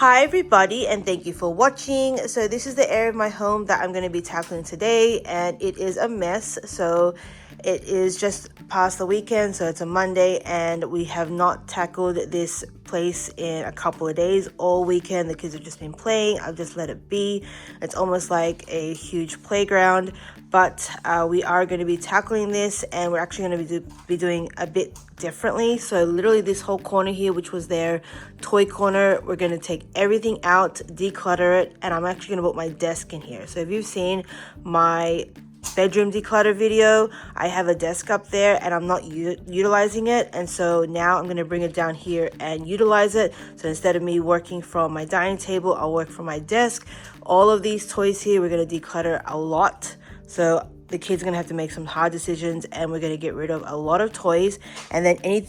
Hi everybody, and thank you for watching. So this is the area of my home that I'm going to be tackling today, and it is a mess. So it is just past the weekend, so it's a Monday, and we have not tackled this place in a couple of days. All weekend the kids have just been playing. I've just let it be. It's almost like a huge playground, but we are going to be tackling this, and we're actually going to be doing a bit differently. So literally this whole corner here, which was their toy corner, we're going to take everything out, declutter it, and I'm actually going to put my desk in here. So if you've seen my bedroom declutter video, I have a desk up there and I'm not utilizing it, and so now I'm going to bring it down here and utilize it. So instead of me working from my dining table, I'll work from my desk. All of these toys here, we're going to declutter a lot. So the kids are going to have to make some hard decisions, and we're going to get rid of a lot of toys. And then any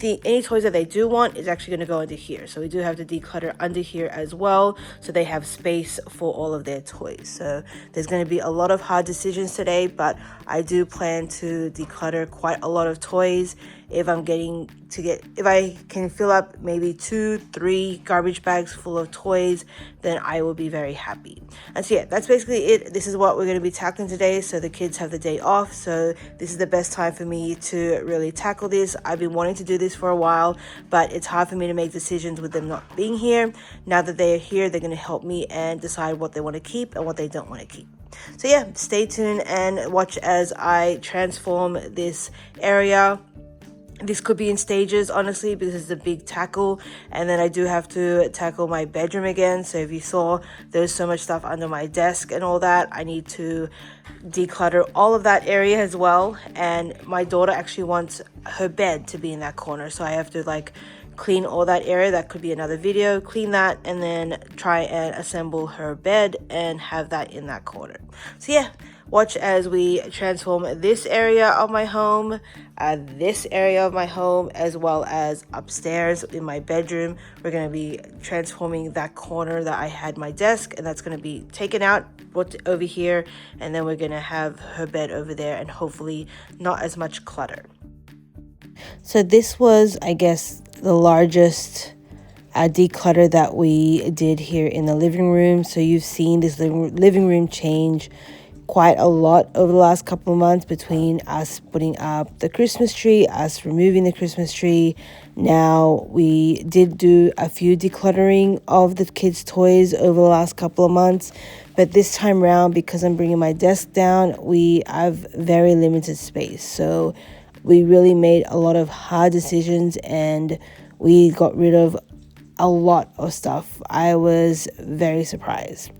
toys that they do want is actually going to go into here. So we do have to declutter under here as well, so they have space for all of their toys. So there's going to be a lot of hard decisions today, but I do plan to declutter quite a lot of toys. If I can fill up maybe 2-3 garbage bags full of toys, then I will be very happy. And so yeah, that's basically it. This is what we're going to be tackling today. So the kids have the day off, so this is the best time for me to really tackle this. I've been wanting to do this for a while, but it's hard for me to make decisions with them not being here. Now that they are here, they're going to help me and decide what they want to keep and what they don't want to keep. So yeah, stay tuned and watch as I transform this area. This could be in stages, honestly, because it's a big tackle. And then I do have to tackle my bedroom again. So if you saw, there's so much stuff under my desk and all that. I need to declutter all of that area as well. And my daughter actually wants her bed to be in that corner. So I have to clean all that area. That could be another video. Clean that and then try and assemble her bed and have that in that corner. So yeah, watch as we transform this area of my home, this area of my home, as well as upstairs in my bedroom. We're going to be transforming that corner that I had my desk, and that's going to be taken out, put over here, and then we're going to have her bed over there, and hopefully not as much clutter. So this was, I guess, the largest declutter that we did here in the living room. So you've seen this living room change quite a lot over the last couple of months, between us putting up the Christmas tree, us removing the Christmas tree. Now we did do a few decluttering of the kids' toys over the last couple of months, but this time around, because I'm bringing my desk down, we have very limited space. So we really made a lot of hard decisions, and we got rid of a lot of stuff. I was very surprised.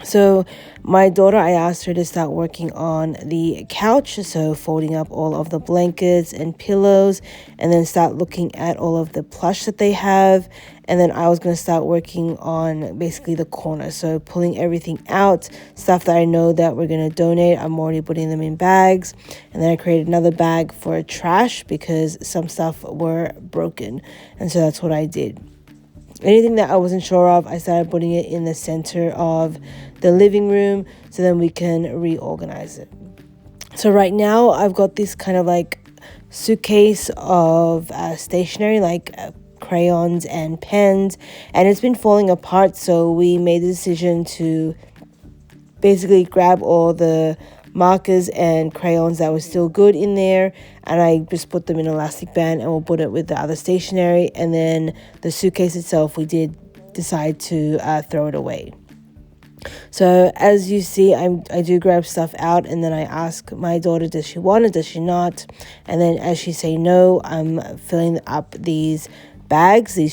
So my daughter, I asked her to start working on the couch, so folding up all of the blankets and pillows, and then start looking at all of the plush that they have. And then I was going to start working on basically the corner, so pulling everything out, stuff that I know that we're going to donate. I'm already putting them in bags. And then I created another bag for trash because some stuff were broken, and so that's what I did. Anything that I wasn't sure of, I started putting it in the center of the living room, so then we can reorganize it. So right now I've got this kind of suitcase of stationery, crayons and pens, and it's been falling apart. So we made the decision to basically grab all the markers and crayons that were still good in there, and I just put them in an elastic band, and we'll put it with the other stationery. And then the suitcase itself, we did decide to throw it away. So as you see, I do grab stuff out, and then I ask my daughter, does she want it, does she not? And then as she say no, I'm filling up these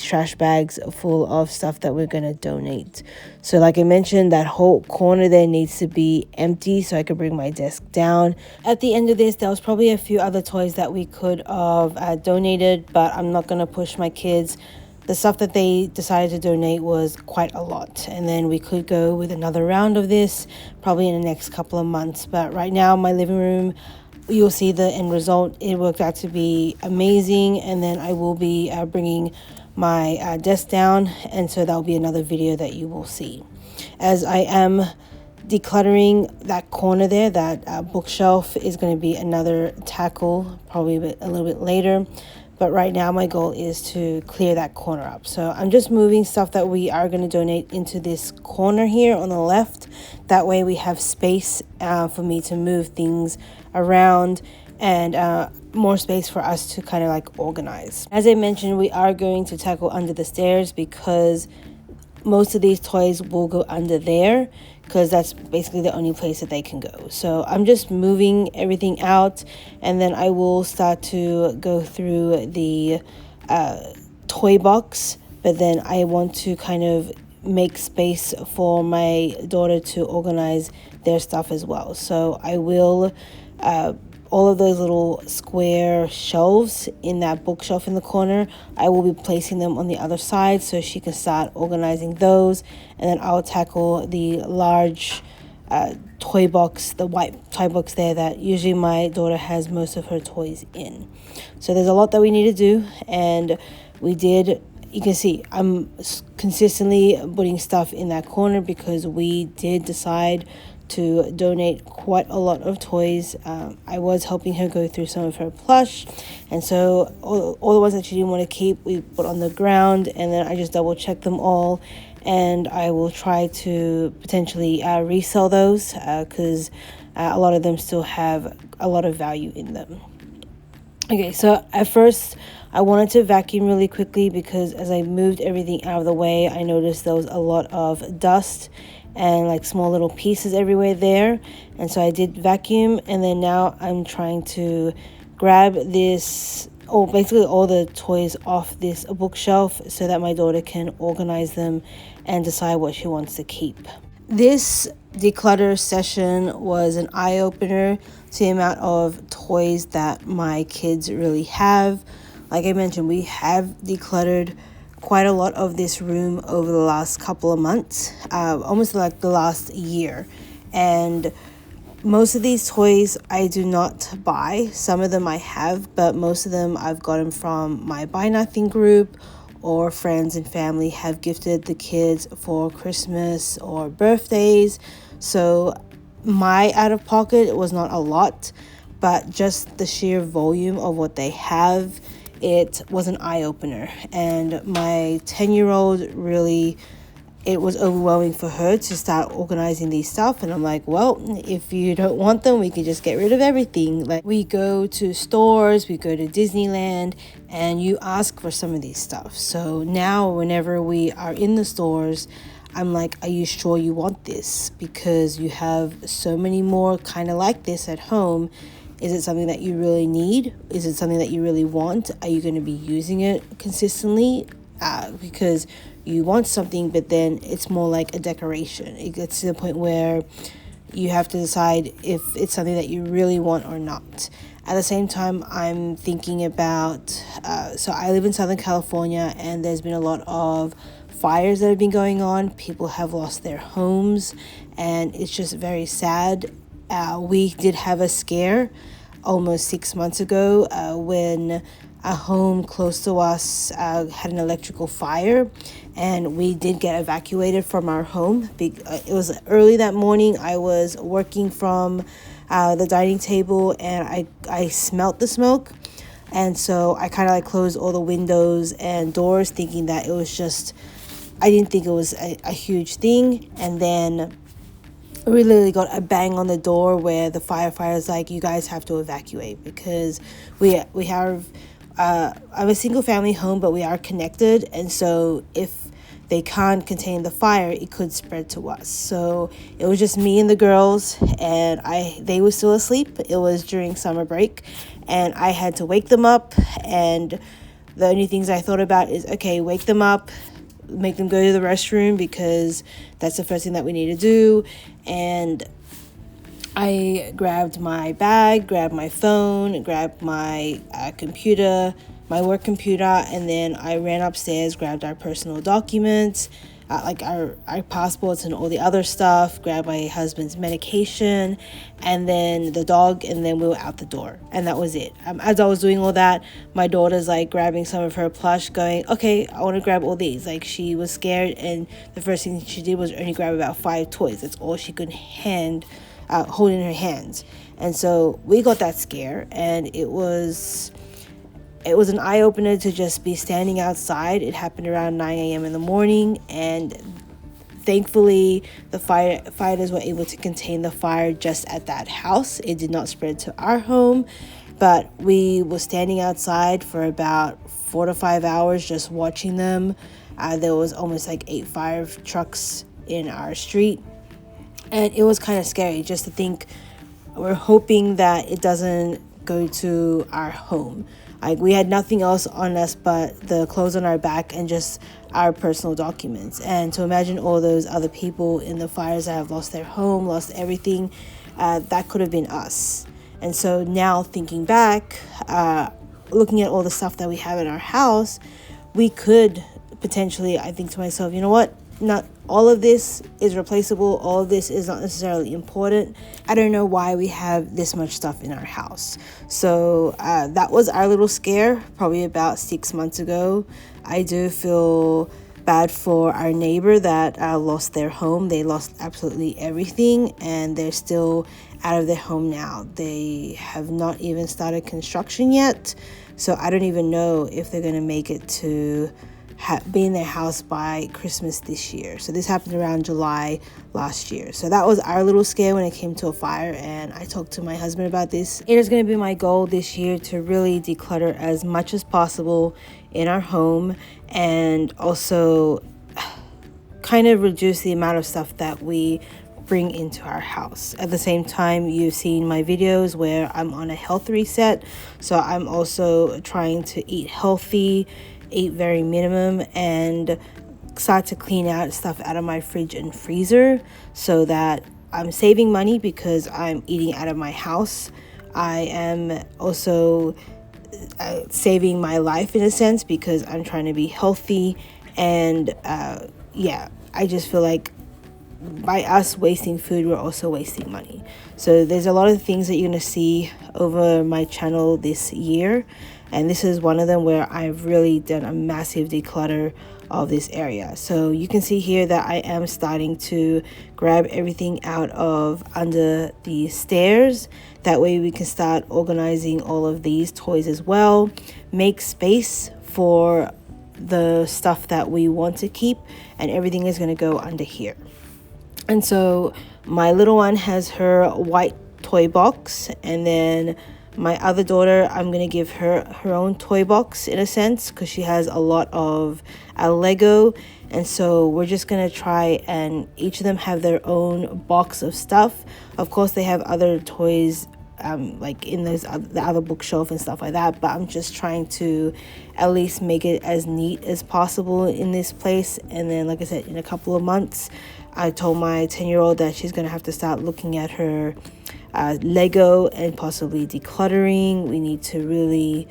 trash bags full of stuff that we're going to donate. So like I mentioned, that whole corner there needs to be empty so I could bring my desk down. At the end of this, there was probably a few other toys that we could have donated, but I'm not going to push my kids. The stuff that they decided to donate was quite a lot, and then we could go with another round of this probably in the next couple of months. But right now, my living room, you'll see the end result. It worked out to be amazing, and then I will be bringing my desk down, and so that'll be another video that you will see. As I am decluttering that corner there, that bookshelf is going to be another tackle, probably a little bit later. But right now my goal is to clear that corner up. So I'm just moving stuff that we are going to donate into this corner here on the left. That way we have space for me to move things around, and more space for us to kind of like organize. As I mentioned, we are going to tackle under the stairs because most of these toys will go under there, because that's basically the only place that they can go. So I'm just moving everything out, and then I will start to go through the toy box, but then I want to kind of make space for my daughter to organize their stuff as well. So I will all of those little square shelves in that bookshelf in the corner, I will be placing them on the other side so she can start organizing those. And then I'll tackle the large toy box, the white toy box there that usually my daughter has most of her toys in. So there's a lot that we need to do, and we did. You can see I'm consistently putting stuff in that corner because we did decide to donate quite a lot of toys. I was helping her go through some of her plush, and so all the ones that she didn't want to keep we put on the ground, and then I just double check them all, and I will try to potentially resell those because a lot of them still have a lot of value in them. Okay, so at first I wanted to vacuum really quickly because as I moved everything out of the way, I noticed there was a lot of dust and like small little pieces everywhere there. And so I did vacuum, and then now I'm trying to grab this, basically all the toys off this bookshelf so that my daughter can organize them and decide what she wants to keep. This declutter session was an eye-opener to the amount of toys that my kids really have. Like I mentioned, we have decluttered quite a lot of this room over the last couple of months, almost like the last year. And most of these toys I do not buy. Some of them I have, but most of them I've gotten from my Buy Nothing group, or friends and family have gifted the kids for Christmas or birthdays. So my out of pocket was not a lot, but just the sheer volume of what they have, it was an eye-opener. And my 10-year-old really, it was overwhelming for her to start organizing these stuff. And I'm like, well, if you don't want them, we can just get rid of everything. Like, we go to stores, we go to Disneyland, and you ask for some of these stuff. So now whenever we are in the stores, I'm like, are you sure you want this? Because you have so many more kind of like this at home. Is it something that you really need? Is it something that you really want? Are you going to be using it consistently? Because you want something, but then it's more like a decoration. It gets to the point where you have to decide if it's something that you really want or not. At the same time, I'm thinking about, so I live in Southern California, and there's been a lot of fires that have been going on. People have lost their homes, and it's just very sad. We did have a scare almost 6 months ago when a home close to us had an electrical fire, and we did get evacuated from our home. It was early that morning. I was working from the dining table, and I smelt the smoke, and so I kind of like closed all the windows and doors, thinking that it was just, I didn't think it was a huge thing. And then we literally got a bang on the door where the firefighter's like, you guys have to evacuate, because we have I'm a single family home, but we are connected, and so if they can't contain the fire, it could spread to us. So it was just me and the girls, and they were still asleep. It was during summer break, and I had to wake them up. And the only things I thought about is, okay, wake them up, make them go to the restroom, because that's the first thing that we need to do. And I grabbed my bag, grabbed my phone, grabbed my computer, my work computer, and then I ran upstairs, grabbed our personal documents, like our passports and all the other stuff, grabbed my husband's medication, and then the dog, and then we were out the door. And that was it. As I was doing all that, my daughter's like grabbing some of her plush, going, okay, I want to grab all these. Like, she was scared, and the first thing she did was only grab about 5 toys. That's all she could hold in her hands. And so we got that scare, and it was it was an eye-opener to just be standing outside. It happened around 9 a.m. in the morning, and thankfully the firefighters were able to contain the fire just at that house. It did not spread to our home, but we were standing outside for about 4 to 5 hours just watching them. There was almost like 8 fire trucks in our street, and it was kind of scary just to think. We're hoping that it doesn't go to our home. Like, we had nothing else on us but the clothes on our back and just our personal documents. And to imagine all those other people in the fires that have lost their home, lost everything, that could have been us. And so now thinking back, looking at all the stuff that we have in our house, we could potentially, I think to myself, you know what? Not all of this is replaceable. All of this is not necessarily important. I don't know why we have this much stuff in our house. So that was our little scare probably about 6 months ago. I do feel bad for our neighbor that lost their home. They lost absolutely everything, and they're still out of their home now. They have not even started construction yet. So I don't even know if they're going to make it to be in their house by Christmas this year. So this happened around July last year. So that was our little scare when it came to a fire, and I talked to my husband about this. It is going to be my goal this year to really declutter as much as possible in our home, and also kind of reduce the amount of stuff that we bring into our house. At the same time, you've seen my videos where I'm on a health reset, so I'm also trying to eat healthy, eat very minimum, and start to clean out stuff out of my fridge and freezer so that I'm saving money because I'm eating out of my house. I am also saving my life in a sense because I'm trying to be healthy, and I just feel like by us wasting food, we're also wasting money. So there's a lot of things that you're going to see over my channel this year, and this is one of them where I've really done a massive declutter of this area. So you can see here that I am starting to grab everything out of under the stairs. That way we can start organizing all of these toys as well, make space for the stuff that we want to keep, and everything is going to go under here. And so my little one has her white toy box, and then my other daughter, I'm going to give her her own toy box in a sense because she has a lot of Lego. And so we're just going to try and each of them have their own box of stuff. Of course, they have other toys like in the other bookshelf and stuff like that, but I'm just trying to at least make it as neat as possible in this place. And then, like I said, in a couple of months, I told my 10-year-old that she's going to have to start looking at her Lego and possibly decluttering. We need to really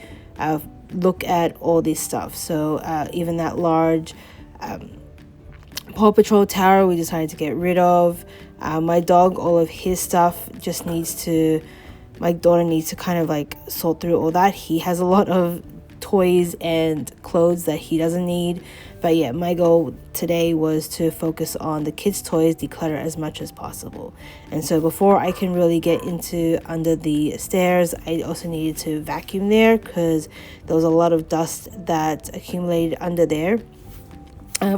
look at all this stuff. So even that large Paw Patrol tower we decided to get rid of. My dog, all of his stuff just needs to, my daughter needs to kind of like sort through all that. He has a lot of toys and clothes that he doesn't need. But yeah, my goal today was to focus on the kids' toys, declutter as much as possible. And so before I can really get into under the stairs, I also needed to vacuum there because there was a lot of dust that accumulated under there.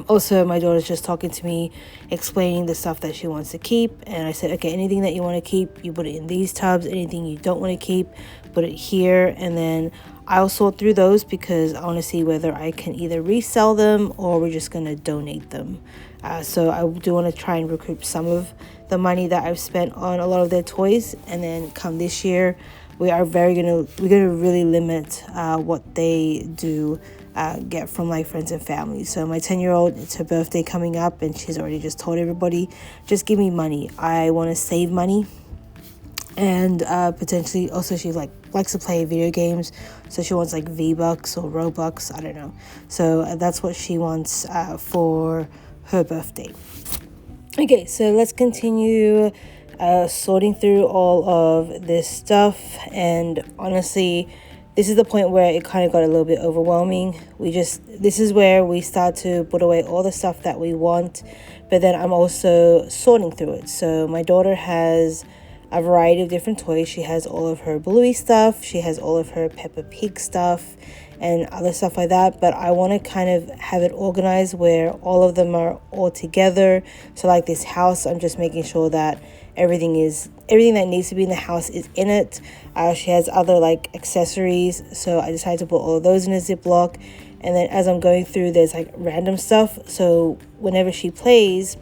Also, my daughter's just talking to me, explaining the stuff that she wants to keep. And I said, okay, anything that you want to keep, you put it in these tubs. Anything you don't want to keep, put it here. And then I'll sort through those because I want to see whether I can either resell them or we're just going to donate them. So I do want to try and recoup some of the money that I've spent on a lot of their toys. And then come this year, we're gonna really limit what they do get from like friends and family. So my 10-year-old, it's her birthday coming up, and she's already just told everybody, just give me money. I want to save money. And potentially also she likes to play video games, so she wants like V-Bucks or Robux, I don't know. So that's what she wants for her birthday. Okay, so let's continue sorting through all of this stuff. And honestly, this is the point where it kind of got a little bit overwhelming. This is where we start to put away all the stuff that we want, but then I'm also sorting through it. So my daughter has a variety of different toys. She has all of her Bluey stuff. She has all of her Peppa Pig stuff. and other stuff like that. But I want to kind of have it organized where all of them are all together. So like this house, I'm just making sure that everything that needs to be in the house is in it. She has other like accessories, so I decided to put all of those in a Ziploc. And then as I'm going through, there's like random stuff, so whenever she plays,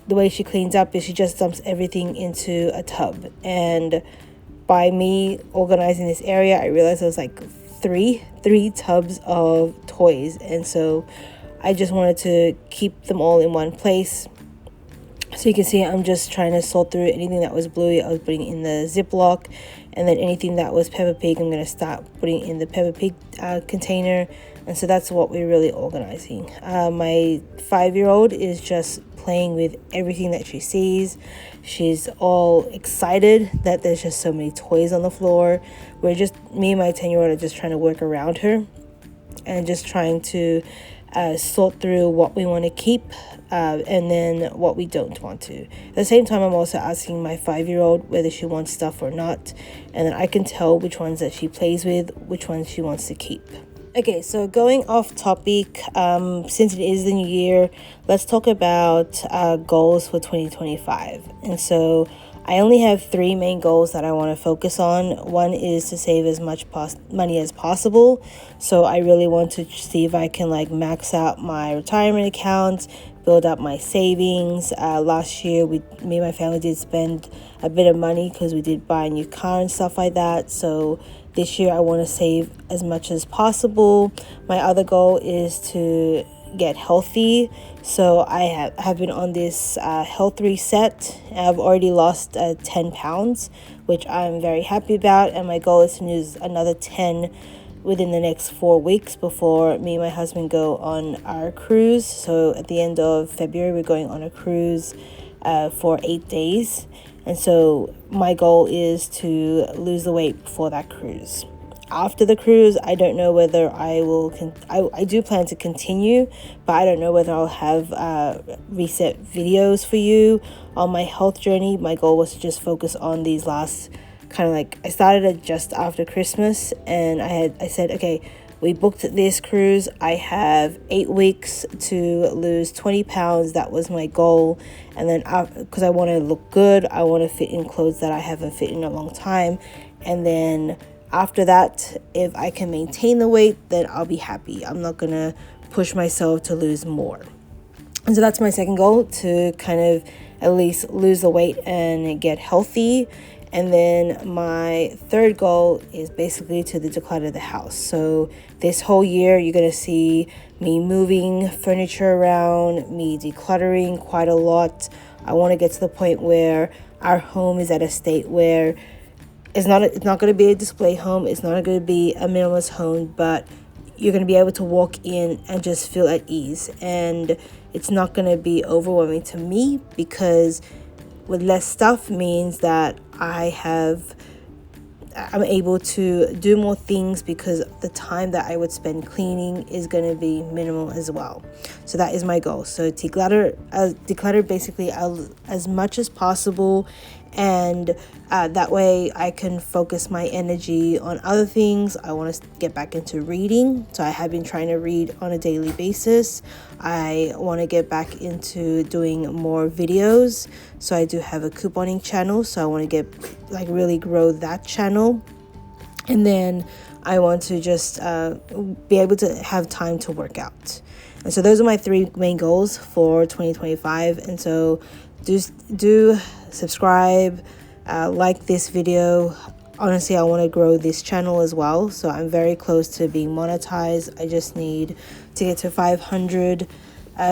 the way she cleans up is she just dumps everything into a tub. And by me organizing this area, I realized there was like three tubs of toys, and so I just wanted to keep them all in one place. So you can see I'm just trying to sort through anything that was Bluey. I was putting in the Ziploc, and then anything that was Peppa Pig, I'm going to start putting in the Peppa Pig container. And so that's what we're really organizing. My 5-year-old is just playing with everything that she sees. She's all excited that there's just so many toys on the floor. Me and my 10-year-old are just trying to work around her and just trying to sort through what we want to keep and then what we don't want to. At the same time, I'm also asking my 5-year-old whether she wants stuff or not, and then I can tell which ones that she plays with, which ones she wants to keep. Okay, so going off topic, since it is the new year, let's talk about goals for 2025. And so I only have 3 main goals that I want to focus on. One is to save as much money as possible. So I really want to see if I can like max out my retirement accounts, build up my savings. Last year, me and my family did spend a bit of money because we did buy a new car and stuff like that. So this year I want to save as much as possible. My other goal is to get healthy. So I have been on this health reset. I've already lost 10 pounds, which I'm very happy about. And my goal is to lose another 10 within the next 4 weeks before me and my husband go on our cruise. So at the end of February, we're going on a cruise for 8 days. And so my goal is to lose the weight before that cruise. After the cruise, I don't know whether I will. I do plan to continue, but I don't know whether I'll have reset videos for you on my health journey. My goal was to just focus on these last kind of like, I started it just after Christmas, and I said, okay, we booked this cruise. I have 8 weeks to lose 20 pounds. That was my goal. And then because I want to look good, I want to fit in clothes that I haven't fit in a long time. And then after that, if I can maintain the weight, then I'll be happy. I'm not going to push myself to lose more. And so that's my second goal, to kind of at least lose the weight and get healthy. And then my third goal is basically to declutter the house. So this whole year, you're going to see me moving furniture around, me decluttering quite a lot. I want to get to the point where our home is at a state where it's not going to be a display home. It's not going to be a minimalist home, but you're going to be able to walk in and just feel at ease. And it's not going to be overwhelming to me, because with less stuff means that I'm able to do more things, because the time that I would spend cleaning is going to be minimal as well. So that is my goal. So declutter basically as much as possible, and that way I can focus my energy on other things. I want to get back into reading, so I have been trying to read on a daily basis. I want to get back into doing more videos, so I do have a couponing channel, so I want to really grow that channel. And then I want to just be able to have time to work out. And so those are my 3 main goals for 2025. And so do subscribe, like this video. Honestly, I want to grow this channel as well, so I'm very close to being monetized. I just need to get to 500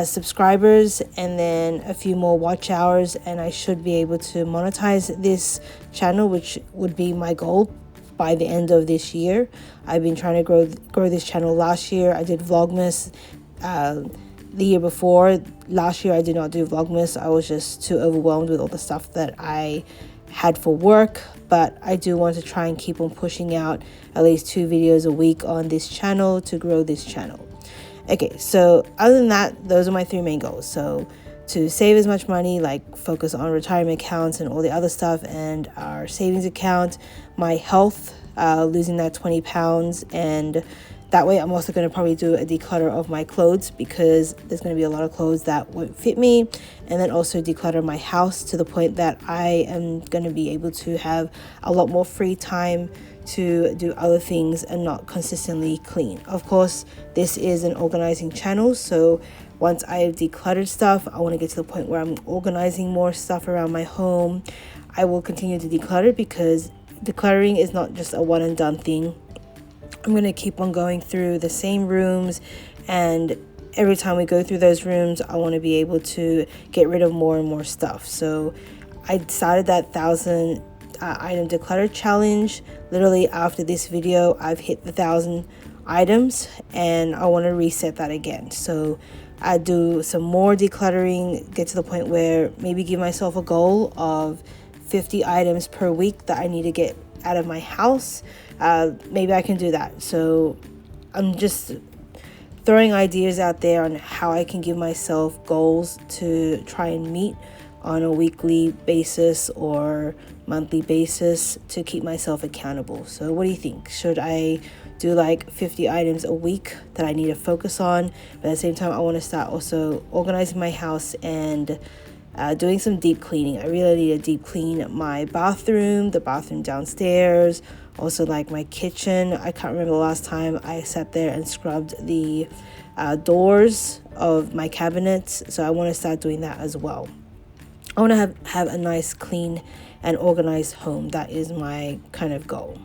subscribers and then a few more watch hours, and I should be able to monetize this channel, which would be my goal by the end of this year. I've been trying to grow this channel. Last year I did Vlogmas. The year before, last year, I did not do Vlogmas. I was just too overwhelmed with all the stuff that I had for work. But I do want to try and keep on pushing out at least 2 videos a week on this channel to grow this channel. Okay, so other than that, those are my 3 main goals. So to save as much money, like focus on retirement accounts and all the other stuff, and our savings account, my health, losing that 20 pounds, and That way I'm also going to probably do a declutter of my clothes, because there's going to be a lot of clothes that won't fit me, and then also declutter my house to the point that I am going to be able to have a lot more free time to do other things and not consistently clean. Of course, this is an organizing channel, so once I've decluttered stuff, I want to get to the point where I'm organizing more stuff around my home. I will continue to declutter, because decluttering is not just a one and done thing. I'm going to keep on going through the same rooms, and every time we go through those rooms, I want to be able to get rid of more and more stuff. So I started that 1,000 item declutter challenge. Literally after this video, I've hit the 1,000 items, and I want to reset that again. So I do some more decluttering, get to the point where maybe give myself a goal of 50 items per week that I need to get out of my house. Maybe I can do that. So I'm just throwing ideas out there on how I can give myself goals to try and meet on a weekly basis or monthly basis to keep myself accountable. So what do you think? Should I do like 50 items a week that I need to focus on? But at the same time, I want to start also organizing my house and doing some deep cleaning. I really need to deep clean my bathroom, the bathroom downstairs, also like my kitchen. I can't remember the last time I sat there and scrubbed the doors of my cabinets. So I want to start doing that as well. I want to have a nice, clean, and organized home. That is my kind of goal.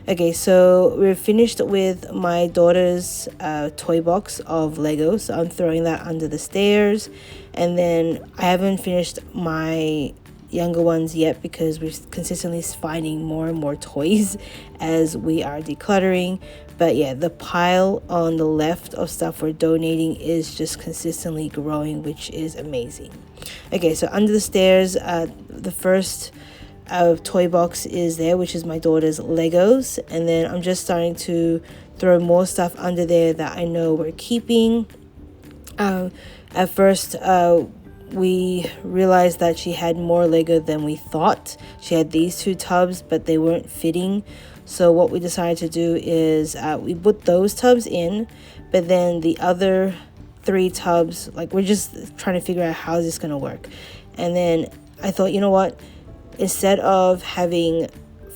Okay, so we're finished with my daughter's toy box of Legos. So I'm throwing that under the stairs. And then I haven't finished my younger ones yet, because we're consistently finding more and more toys as we are decluttering. But yeah, the pile on the left of stuff we're donating is just consistently growing, which is amazing. Okay, so under the stairs, the first toy box is there, which is my daughter's Legos, and then I'm just starting to throw more stuff under there that I know we're keeping. At first, we realized that she had more Lego than we thought. She had these 2 tubs, but they weren't fitting. So what we decided to do is we put those tubs in, but then the other 3 tubs, like, we're just trying to figure out how is this going to work. And then I thought, you know what? Instead of having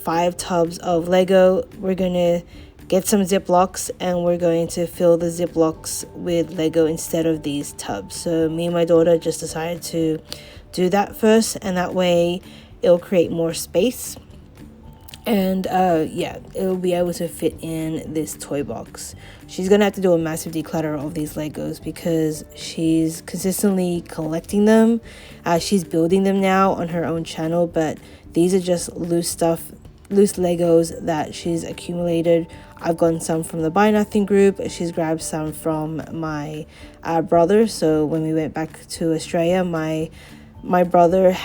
5 tubs of Lego, we're going to get some Ziplocs, and we're going to fill the Ziplocs with Lego instead of these tubs. So me and my daughter just decided to do that first, and that way it'll create more space. And yeah, it'll be able to fit in this toy box. She's gonna have to do a massive declutter of these Legos, because she's consistently collecting them. She's building them now on her own channel, but these are just loose Legos that she's accumulated. I've gotten some from the Buy Nothing group. She's grabbed some from my brother. So when we went back to Australia, my brother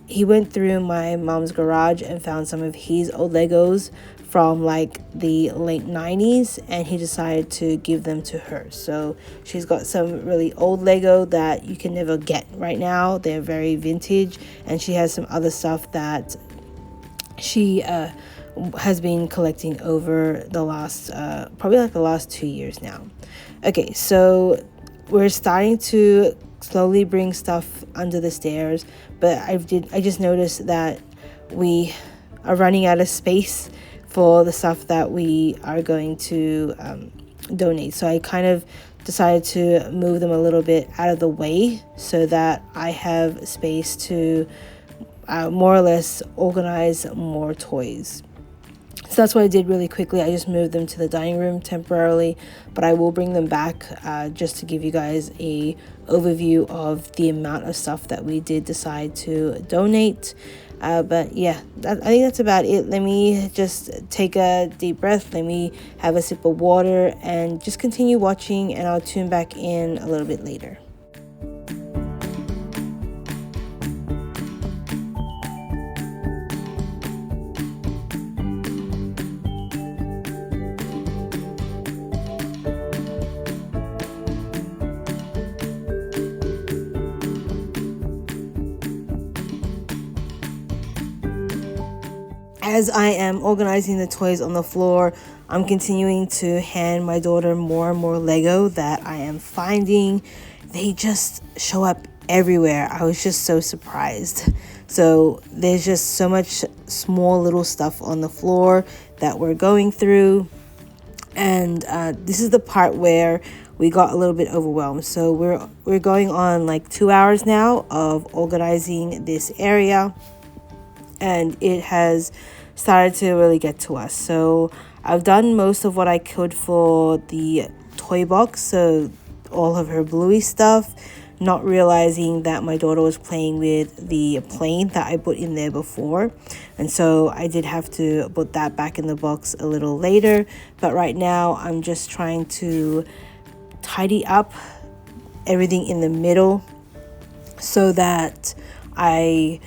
he went through my mom's garage and found some of his old Legos from like the late 90s, and he decided to give them to her. So she's got some really old Lego that you can never get right now. They're very vintage, and she has some other stuff that she has been collecting over the last probably like the last 2 years now. Okay, so we're starting to slowly bring stuff under the stairs, but I just noticed that we are running out of space for the stuff that we are going to donate. So I kind of decided to move them a little bit out of the way so that I have space to more or less organize more toys. So that's what I did really quickly. I just moved them to the dining room temporarily, but I will bring them back just to give you guys a overview of the amount of stuff that we did decide to donate. But yeah, I think that's about it. Let me just take a deep breath. Let me have a sip of water and just continue watching, and I'll tune back in a little bit later. as I am organizing the toys on the floor, I'm continuing to hand my daughter more and more Lego that I am finding. They just show up everywhere. I was just so surprised. So there's just so much small little stuff on the floor that we're going through. And this is the part where we got a little bit overwhelmed. So we're going on like 2 hours now of organizing this area, and it has started to really get to us. So I've done most of what I could for the toy box, so all of her Bluey stuff, not realizing that my daughter was playing with the plane that I put in there before. And so I did have to put that back in the box a little later. But right now I'm just trying to tidy up everything in the middle so that I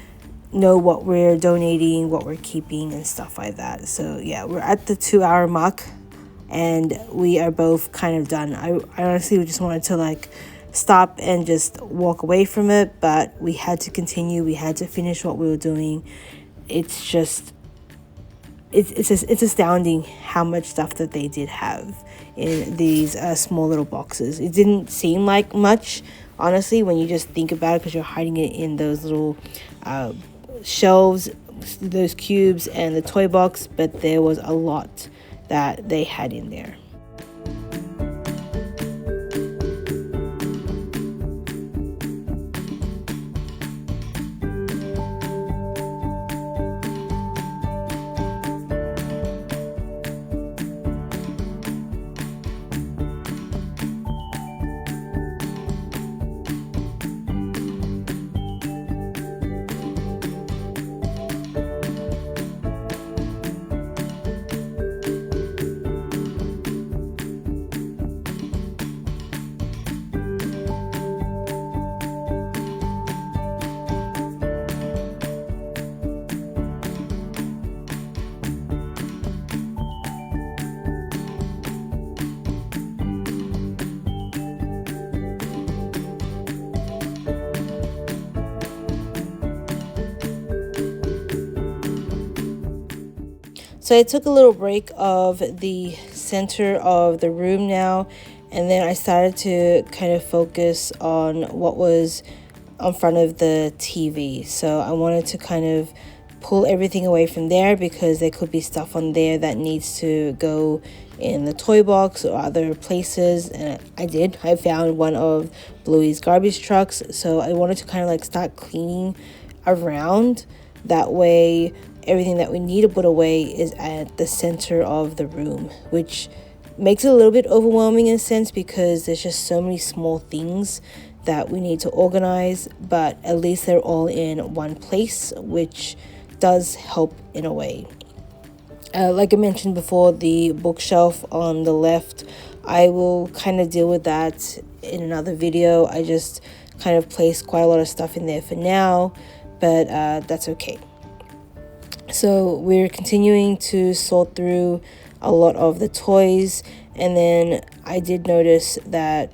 know what we're donating, what we're keeping, and stuff like that. So yeah, we're at the 2 hour mark and we are both kind of done. I honestly just wanted to like stop and just walk away from it, but we had to continue. We had to finish what we were doing. It's just it's astounding how much stuff that they did have in these small little boxes. It didn't seem like much, honestly, when you just think about it, because you're hiding it in those little shelves, those cubes and the toy box, but there was a lot that they had in there. So I took a little break of the center of the room now, and then I started to kind of focus on what was in front of the TV. So I wanted to kind of pull everything away from there because there could be stuff on there that needs to go in the toy box or other places. And I found one of Bluey's garbage trucks. So I wanted to kind of like start cleaning around. That way everything that we need to put away is at the center of the room, which makes it a little bit overwhelming in a sense because there's just so many small things that we need to organize, but at least they're all in one place, which does help in a way. Like I mentioned before, the bookshelf on the left, I will kind of deal with that in another video. I just kind of placed quite a lot of stuff in there for now, but that's okay. So we're continuing to sort through a lot of the toys, and then I did notice that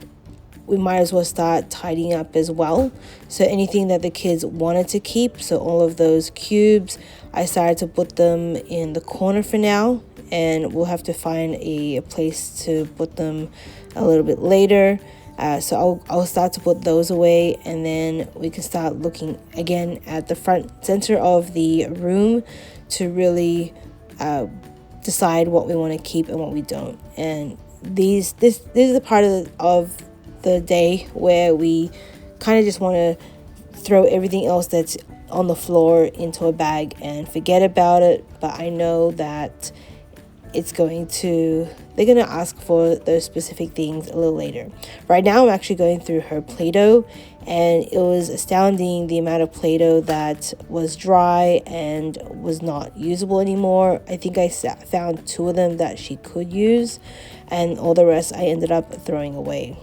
we might as well start tidying up as well. So anything that the kids wanted to keep, so all of those cubes, I started to put them in the corner for now, and we'll have to find a place to put them a little bit later. So I'll start to put those away, and then we can start looking again at the front center of the room to really decide what we want to keep and what we don't. And this is the part of the day where we kind of just want to throw everything else that's on the floor into a bag and forget about it. But I know that they're going to ask for those specific things a little later. Right now I'm actually going through her Play-Doh, and it was astounding the amount of Play-Doh that was dry and was not usable anymore. I think I found 2 of them that she could use, and all the rest I ended up throwing away.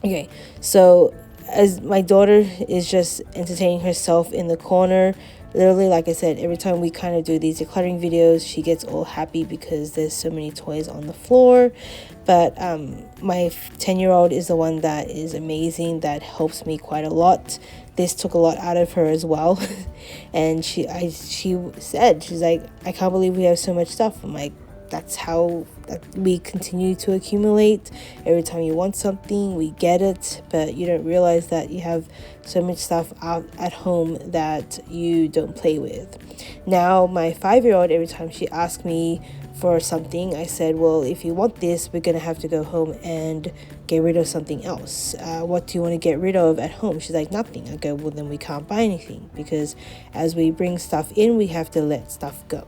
Okay, so as my daughter is just entertaining herself in the corner, literally, like I said, every time we kind of do these decluttering videos, she gets all happy because there's so many toys on the floor. But my 10-year-old is the one that is amazing, that helps me quite a lot. this took a lot out of her as well. And she said, she's like, I can't believe we have so much stuff. I'm like, that's how we continue to accumulate. Every time you want something, we get it, but you don't realize that you have so much stuff out at home that you don't play with. Now my 5-year-old, every time she asks me for something, I said, well, if you want this, we're gonna have to go home and get rid of something else. What do you want to get rid of at home? She's like, nothing. I go, well, then we can't buy anything, because as we bring stuff in, we have to let stuff go.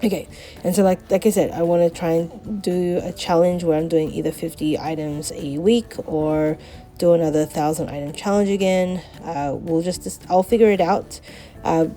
Okay, and so like I said, I want to try and do a challenge where I'm doing either 50 items a week or do another 1,000 item challenge again. I'll figure it out.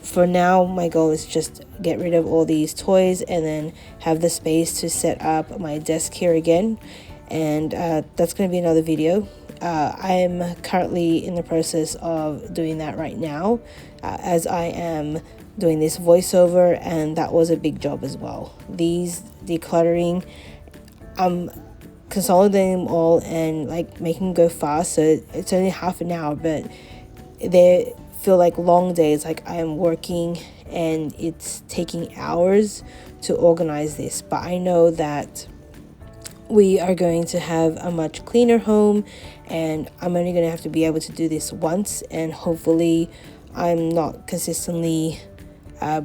For now, my goal is just get rid of all these toys and then have the space to set up my desk here again. And that's going to be another video. I'm currently in the process of doing that right now, as I am doing this voiceover, and that was a big job as well. These decluttering, I'm consolidating them all and like making them go fast, so it's only half an hour, but they feel like long days. Like I am working and it's taking hours to organize this, but I know that we are going to have a much cleaner home, and I'm only going to have to be able to do this once, and hopefully I'm not consistently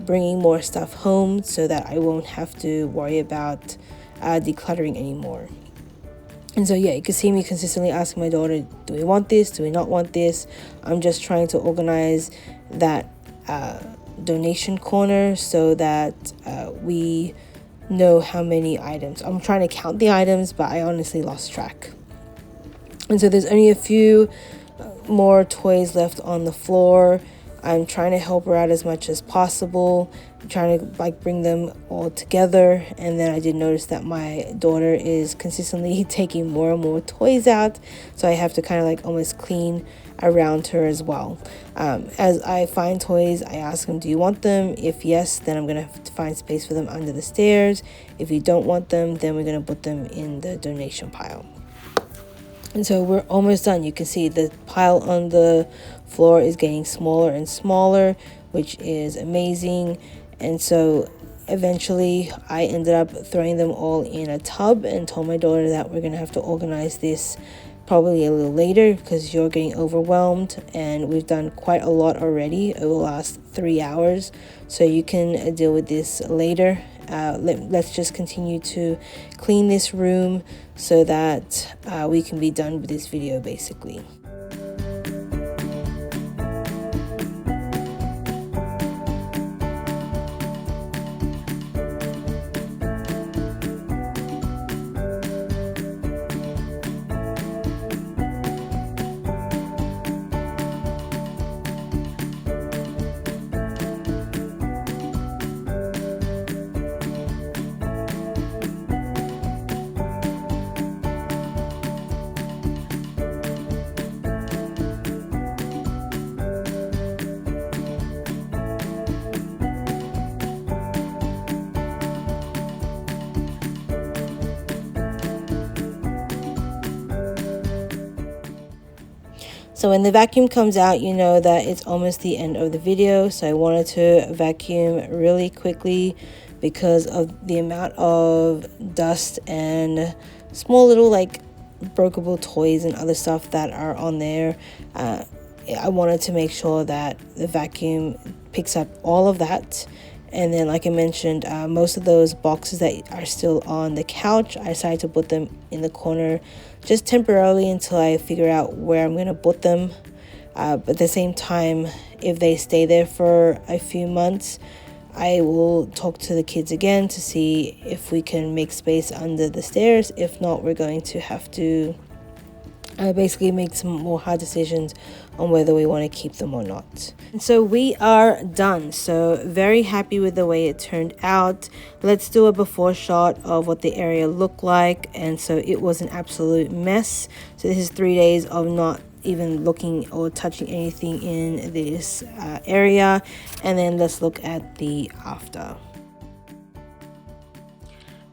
bringing more stuff home, so that I won't have to worry about decluttering anymore. And so yeah, you can see me consistently asking my daughter, do we want this, do we not want this? I'm just trying to organize that donation corner so that we know how many items. I'm trying to count the items, but I honestly lost track. And so there's only a few more toys left on the floor. I'm trying to help her out as much as possible. I'm trying to like bring them all together. And then I did notice that my daughter is consistently taking more and more toys out, so I have to kind of like almost clean around her as well. As I find toys, I ask them, do you want them? If yes, then I'm gonna have to find space for them under the stairs. If you don't want them, then we're gonna put them in the donation pile. And so we're almost done. You can see the pile on the floor is getting smaller and smaller, which is amazing. And so eventually I ended up throwing them all in a tub and told my daughter that we're gonna have to organize this probably a little later because you're getting overwhelmed, and we've done quite a lot already over the last 3 hours, so you can deal with this later. Let's just continue to clean this room so that we can be done with this video basically. So when the vacuum comes out, you know that it's almost the end of the video. So I wanted to vacuum really quickly because of the amount of dust and small little like breakable toys and other stuff that are on there. I wanted to make sure that the vacuum picks up all of that. And then, like I mentioned, most of those boxes that are still on the couch, I decided to put them in the corner just temporarily until I figure out where I'm going to put them. But at the same time, if they stay there for a few months, I will talk to the kids again to see if we can make space under the stairs. If not, we're going to have to basically make some more hard decisions on whether we want to keep them or not. And so we are done. So very happy with the way it turned out. Let's do a before shot of what the area looked like. And so it was an absolute mess. So this is 3 days of not even looking or touching anything in this area. And then let's look at the after.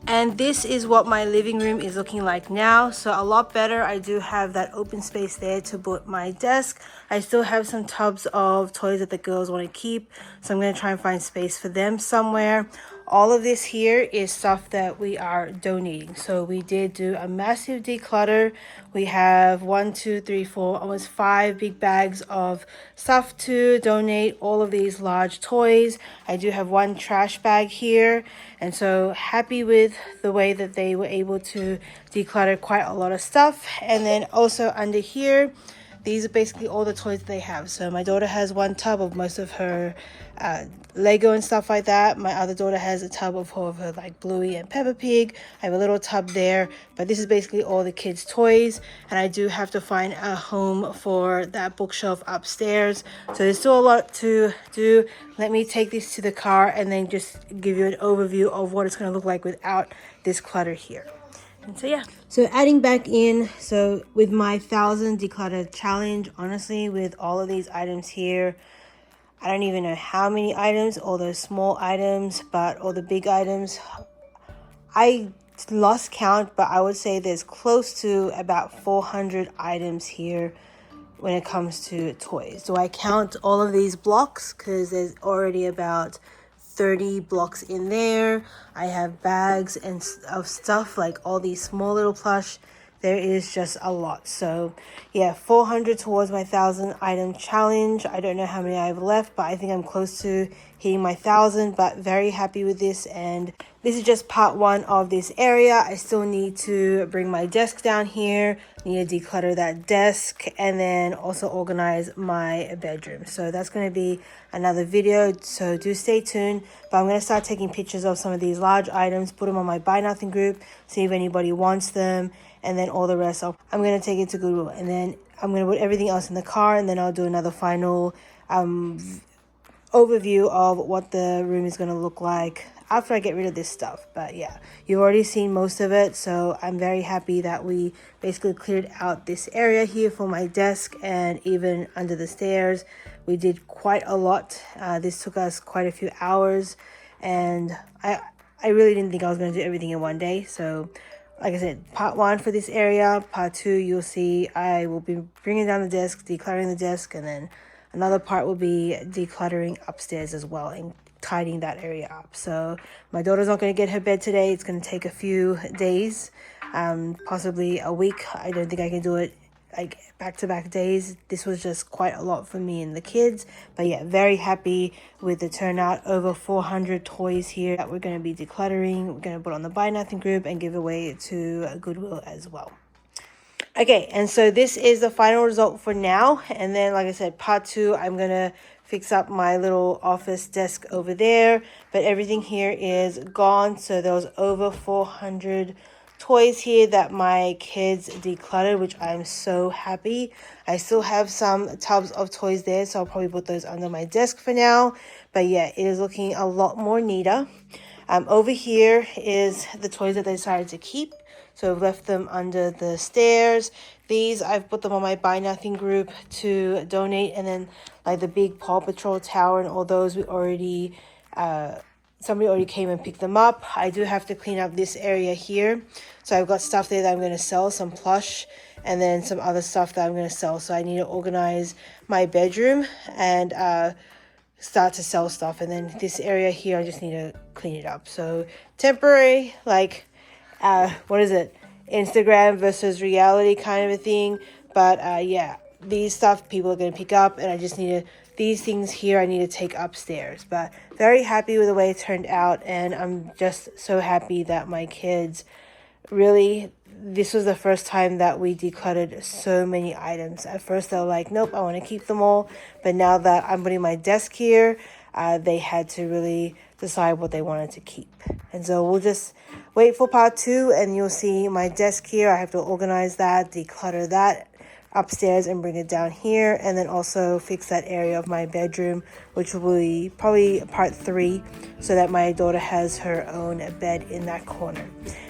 And this is what my living room is looking like now. So a lot better. I do have that open space there to put my desk. I still have some tubs of toys that the girls want to keep, so I'm going to try and find space for them somewhere. All of this here is stuff that we are donating. So we did do a massive declutter. We have 1, 2, 3, 4, almost 5 big bags of stuff to donate. All of these large toys. I do have one trash bag here, and so happy with the way that they were able to declutter quite a lot of stuff. And then also under here, these are basically all the toys that they have. So my daughter has one tub of most of her Lego and stuff like that. My other daughter has a tub of all of her like Bluey and Peppa Pig. I have a little tub there, but this is basically all the kids' toys. And I do have to find a home for that bookshelf upstairs. So there's still a lot to do. Let me take this to the car and then just give you an overview of what it's going to look like without this clutter here. And so yeah, so adding back in, so with my 1,000 declutter challenge, honestly, with all of these items here, I don't even know how many items, all those small items, but all the big items, I lost count, but I would say there's close to about 400 items here when it comes to toys. Do I count all of these blocks? Because there's already about 30 blocks in there. I have bags and of stuff, like all these small little plush. There is just a lot. So yeah, 400 towards my 1,000 item challenge. I don't know how many I have left, but I think I'm close to hitting my 1,000, but very happy with this. And this is just part one of this area. I still need to bring my desk down here, need to declutter that desk, and then also organize my bedroom. So that's going to be another video, so do stay tuned. But I'm going to start taking pictures of some of these large items, put them on my Buy Nothing group, see if anybody wants them, and then all the rest I'm going to take it to Goodwill, and then I'm going to put everything else in the car, and then I'll do another final overview of what the room is going to look like after I get rid of this stuff. But yeah, you've already seen most of it, so I'm very happy that we basically cleared out this area here for my desk, and even under the stairs we did quite a lot. This took us quite a few hours, and I really didn't think I was going to do everything in one day. So like I said, part one for this area. Part two, you'll see I will be bringing down the desk, decluttering the desk, and then another part will be decluttering upstairs as well and tidying that area up. So my daughter's not going to get her bed today. It's going to take a few days, possibly a week. I don't think I can do it like back-to-back days. This was just quite a lot for me and the kids. But yeah, very happy with the turnout. Over 400 toys here that we're going to be decluttering. We're going to put on the Buy Nothing group and give away to Goodwill as well. Okay, and so this is the final result for now. And then, like I said, part two, I'm going to fix up my little office desk over there. But everything here is gone. So there was over 400 toys here that my kids decluttered, which I'm so happy. I still have some tubs of toys there, so I'll probably put those under my desk for now. But yeah, it is looking a lot more neater. Over here is the toys that they decided to keep. So I've left them under the stairs. These, I've put them on my Buy Nothing group to donate. And then like the big Paw Patrol tower and all those, we already, somebody already came and picked them up. I do have to clean up this area here. So I've got stuff there that I'm going to sell, some plush, and then some other stuff that I'm going to sell. So I need to organize my bedroom and start to sell stuff. And then this area here, I just need to clean it up. So temporary, like, what is it? Instagram versus reality kind of a thing. But yeah, these stuff people are going to pick up, and I just need to, these things here I need to take upstairs. But very happy with the way it turned out, and I'm just so happy that my kids really, this was the first time that we decluttered so many items. At first they were like, nope, I want to keep them all. But now that I'm putting my desk here, they had to really decide what they wanted to keep. And so we'll just wait for part two, and you'll see my desk here. I have to organize that, declutter that upstairs and bring it down here, and then also fix that area of my bedroom, which will be probably part three, so that my daughter has her own bed in that corner.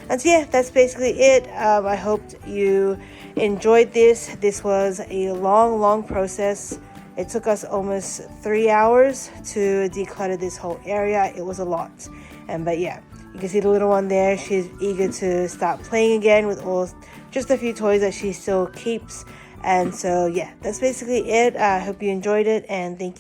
And so yeah, that's basically it. I hope you enjoyed this. This was a long process. It took us almost 3 hours to declutter this whole area. It was a lot. But yeah, You can see the little one there. She's eager to start playing again with just a few toys that she still keeps. And so yeah, that's basically it. I hope you enjoyed it, and thank you